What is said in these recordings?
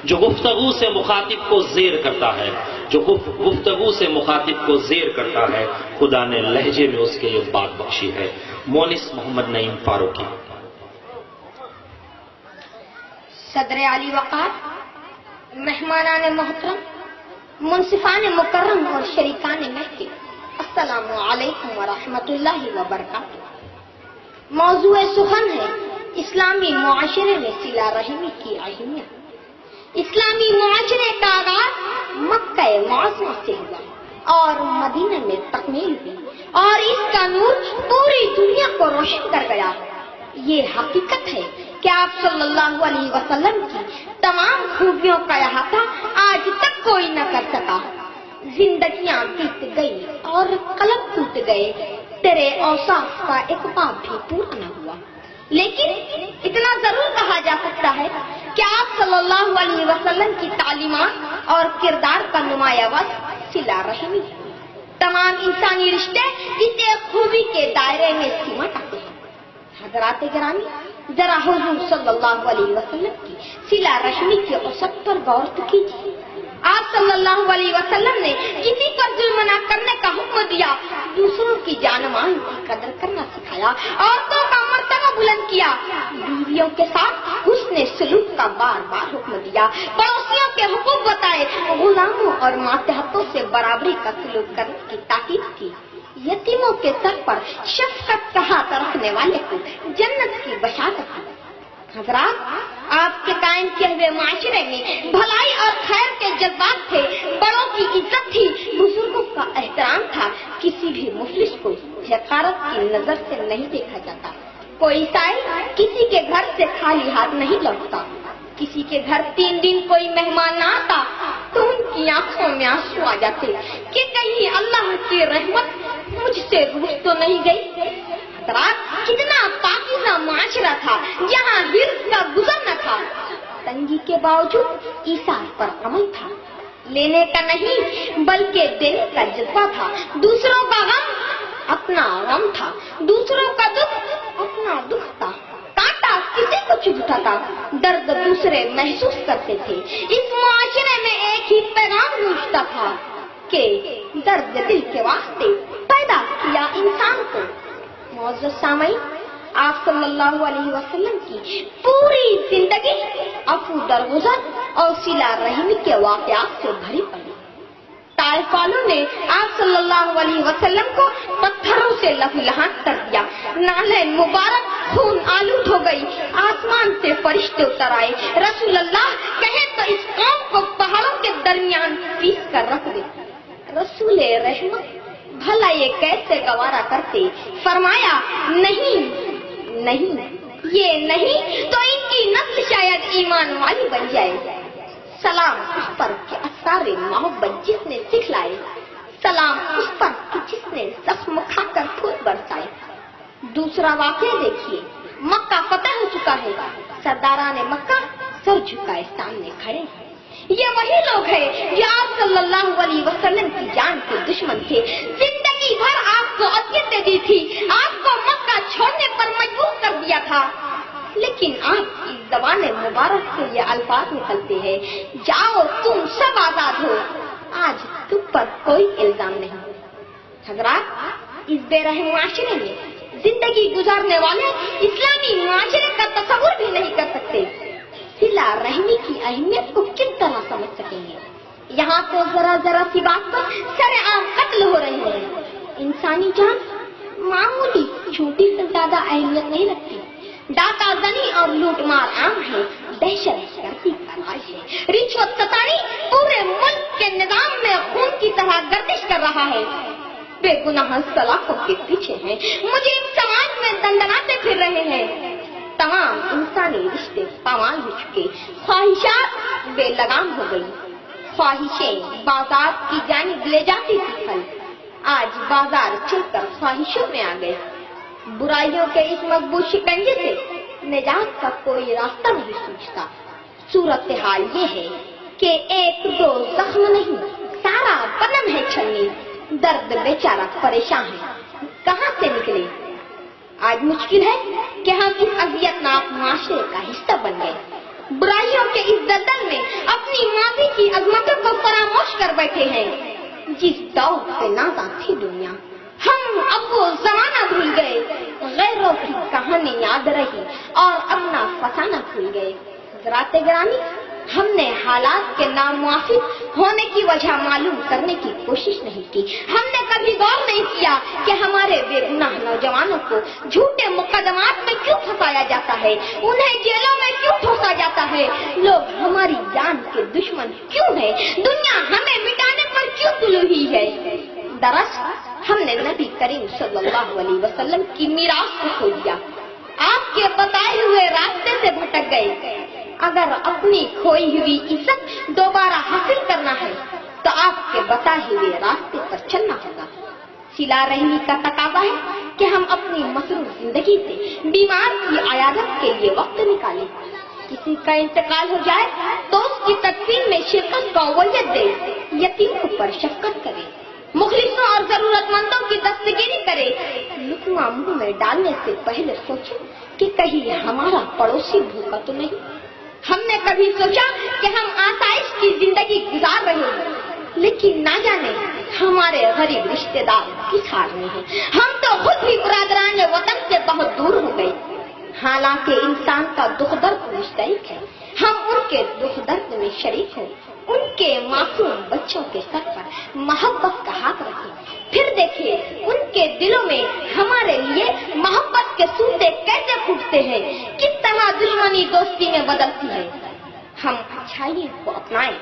جو گفتگو سے مخاطب کو زیر کرتا ہے، جو گفتگو سے مخاطب کو زیر کرتا ہے، خدا نے لہجے میں اس کے یہ بات بخشی ہے۔ مونس محمد نعیم فاروقی۔ صدر علی وقار، مہمانان محترم، منصفان مکرم اور شریکان محفل، السلام علیکم ورحمۃ اللہ وبرکاتہ۔ موضوع سخن ہے اسلامی معاشرے میں صلہ رحمی کی اہمیت۔ اسلامی معاشرے کا آغاز مکہ معظمہ سے ہوا اور مدینہ میں تکمیل ہوئی، اور اس کا نور پوری دنیا کو روشن کر گیا۔ یہ حقیقت ہے کہ آپ صلی اللہ علیہ وسلم کی تمام خوبیوں کا احاطہ آج تک کوئی نہ کر سکا۔ زندگیاں بیت گئی اور قلم ٹوٹ گئے، تیرے اوصاف کا ایک باب بھی پورا نہ ہوا، لیکن اتنا ضرور کہا جا سکتا ہے کہ آپ صلی اللہ علیہ وسلم کی تعلیمات اور کردار کا نمایاں وصف صلہ رحمی ہے۔ تمام انسانی رشتے اس ایک خوبی کے دائرے میں سمٹ آتے ہیں۔ حضرات گرامی، ذرا حضور صلی اللہ علیہ وسلم کی صلہ رحمی کے اوصاف پر غور کیجیے۔ آپ صلی اللہ علیہ وسلم نے کسی پر ظلم نہ کرنے کا حکم دیا، دوسروں کی جان مال کی قدر کرنا سکھایا، عورتوں کا مرتبہ بلند کیا، بیویوں کے ساتھ حسن سلوک کا بار بار حکم دیا، پڑوسیوں کے حقوق بتائے، غلاموں اور ماتحتوں سے برابری کا سلوک کرنے کی تاکید کی، یتیموں کے سر پر شفقت کا ہاتھ رکھنے والے کو جنت کی بشارت کی۔ حضرات، آپ کے قائم کیے ہوئے معاشرے میں بھلائی اور خیر کے جذبات تھے، بڑوں کی عزت تھی، بزرگوں کا احترام تھا، کسی بھی مفلس کو حقارت کی نظر سے نہیں دیکھا جاتا، کوئی سائل کسی کے گھر سے خالی ہاتھ نہیں لوٹتا، کسی کے گھر 3 دن کوئی مہمان نہ آتا تو ان کی آنکھوں میں آنسو آ جاتے کہ کہیں اللہ کی رحمت مجھ سے روٹھ تو نہیں گئی۔ کتنا پاکیزہ معاشرہ تھا جہاں رزق کا گزر نہ تھا، تنگی کے باوجود ایثار پر عمل تھا، لینے کا نہیں بلکہ دینے کا جذبہ تھا، دوسروں کا غم اپنا غم تھا، دوسروں کا دکھ اپنا دکھ تھا، کانٹا کسی کو چبھتا تھا، درد دوسرے محسوس کرتے تھے۔ اس معاشرے میں ایک ہی پیغام گونجتا تھا کہ درد دل کے واسطے پیدا کیا انسان کو۔ معزز سامعین، آپ صلی اللہ علیہ وسلم کی پوری زندگی عفو درگزر اور صلہ رحمی کے واقعات سے بھری پڑی۔ طائف والوں نے آپ صلی اللہ علیہ وسلم کو پتھروں سے لہولہان کر دیا، نالین مبارک خون آلود ہو گئی، آسمان سے فرشتے اتر آئے، رسول اللہ کہے تو اس قوم کو پہاڑوں کے درمیان پیس کر رکھ دے۔ رسول رحمت بھلا یہ کیسے گوارا کرتے؟ فرمایا نہیں، یہ نہیں تو ان کی نسل شاید ایمان والی بن جائے۔ سلام اس پر کہ اثار محبت جس نے سکھلائے، سلام اس پر کہ جس نے زخم کھا کر پھول برسائے۔ دوسرا واقعہ دیکھیے، مکہ فتح ہو چکا ہے، سرداران مکہ سر جھکائے سامنے کھڑے ہیں۔ یہ وہی لوگ ہیں جو آپ صلی اللہ علیہ وسلم کی جان کے دشمن تھے، زندگی بھر آپ کو اذیتیں دی تھی، آپ کو مکہ چھوڑنے پر مجبور کر دیا تھا، لیکن آپ کی زبان مبارک سے یہ الفاظ نکلتے ہیں، جاؤ تم سب آزاد ہو، آج تم پر کوئی الزام نہیں۔ حضرات، اس بے رحم معاشرے میں زندگی گزارنے والے اسلامی معاشرے کا تصور بھی نہیں کر سکتے، صلہ رحمی کی اہمیت کو کس طرح سمجھ سکیں گے؟ یہاں تو ذرا سی بات پر سر عام قتل ہو رہے ہیں۔ انسانی جان معمولی چھوٹی سے زیادہ اہمیت نہیں رکھتی، ڈاکہ زنی اور لوٹ مار عام ہے، دہشت گردی کا راج ہے، رشوت ستانی پورے ملک کے نظام میں خون کی طرح گردش کر رہا ہے، بے گناہ سلاخوں کے پیچھے ہیں، مجرم سماج میں دندناتے پھر رہے ہیں، تمام انسانی رشتے پامال ہو چکے، خواہشات بے لگام ہو گئی، خواہشیں بازار کی جانب لے جاتی تھی پھل، آج بازار چل کر خواہشوں میں آ گئے، برائیوں کے اس مقبول شکنجے سے نجات کا کوئی راستہ نہیں سوچتا۔ صورتحال یہ ہے کہ ایک دو زخم نہیں، سارا بدن ہے چھلنی، درد بیچارہ پریشان ہے، کہاں سے نکلے؟ آج مشکل ہے کہ ہم اس اذیت ناک معاشرے کا حصہ بن گئے، برائیوں کے اس دلدل میں فراموش کر بیٹھے ہیں جس دور سے نازاں تھی دنیا. ہم اب وہ زمانہ بھول گئے, غیروں کی کہانی یاد رہی اور اپنا فسانہ بھول گئے. حضرات گرامی, ہم نے حالات کے ناموافق ہونے کی وجہ معلوم کرنے کی کوشش نہیں کی. ہم نے کبھی غور نہیں کیا کہ ہمارے بے گناہ نوجوانوں کو جھوٹے مقدمات میں کیوں پھنسایا جاتا ہے, انہیں جیلوں میں کیوں ٹھوسا جاتا ہے. لوگ ہماری جان کے دشمن کیوں ہیں, دنیا ہمیں مٹانے پر کیوں تلی ہوئی ہے. دراصل ہم نے نبی کریم صلی اللہ علیہ وسلم کی میراث کو کھو دیا, آپ کے بتائے ہوئے راستے سے بھٹک گئے. اگر اپنی کھوئی ہوئی عزت دوبارہ حاصل کرنا ہے تو آپ کے بتائے ہوئے راستے پر چلنا ہوگا. صلہ رحمی کا تقاضا ہے کہ ہم اپنی مصروف زندگی سے بیمار کی عیادت کے لیے وقت نکالیں. کسی کا انتقال ہو جائے تو اس کی تدفین میں شرکت کا اولویت دے, یتیموں پر شفقت کرے, مخلصوں اور ضرورت مندوں کی دستگیری کرے. لقمہ منہ میں ڈالنے سے پہلے سوچے کہ کہیں ہمارا پڑوسی بھوکا تو نہیں. ہم نے کبھی سوچا کہ ہم آسائش کی زندگی گزار رہے ہیں, لیکن نہ جانے ہمارے غریب رشتے دار کس حال میں ہیں. ہم تو خود بھی برادران وطن سے بہت دور ہو گئے. حالانکہ انسان کا دکھ درد مشترک ہے, ہم ان کے دکھ درد میں شریک ہیں. ان کے معصوم بچوں کے سر پر محبت کا ہاتھ رکھیں, پھر دیکھیں ان کے دلوں میں ہمارے لیے محبت کے سوتے کیسے پھوٹتے ہیں, کس طرح دشمنی دوستی میں بدلتی ہے. ہم اچھائی کو اپنائیں,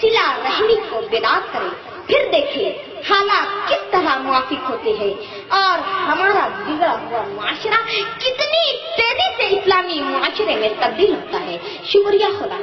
صلہ رحمی کو بیدار کریں, پھر دیکھیں حالات کس طرح موافق ہوتے ہیں اور ہمارا بگڑا ہوا معاشرہ کتنی تیزی سے اسلامی معاشرے میں تبدیل ہوتا ہے. شکریہ خدا.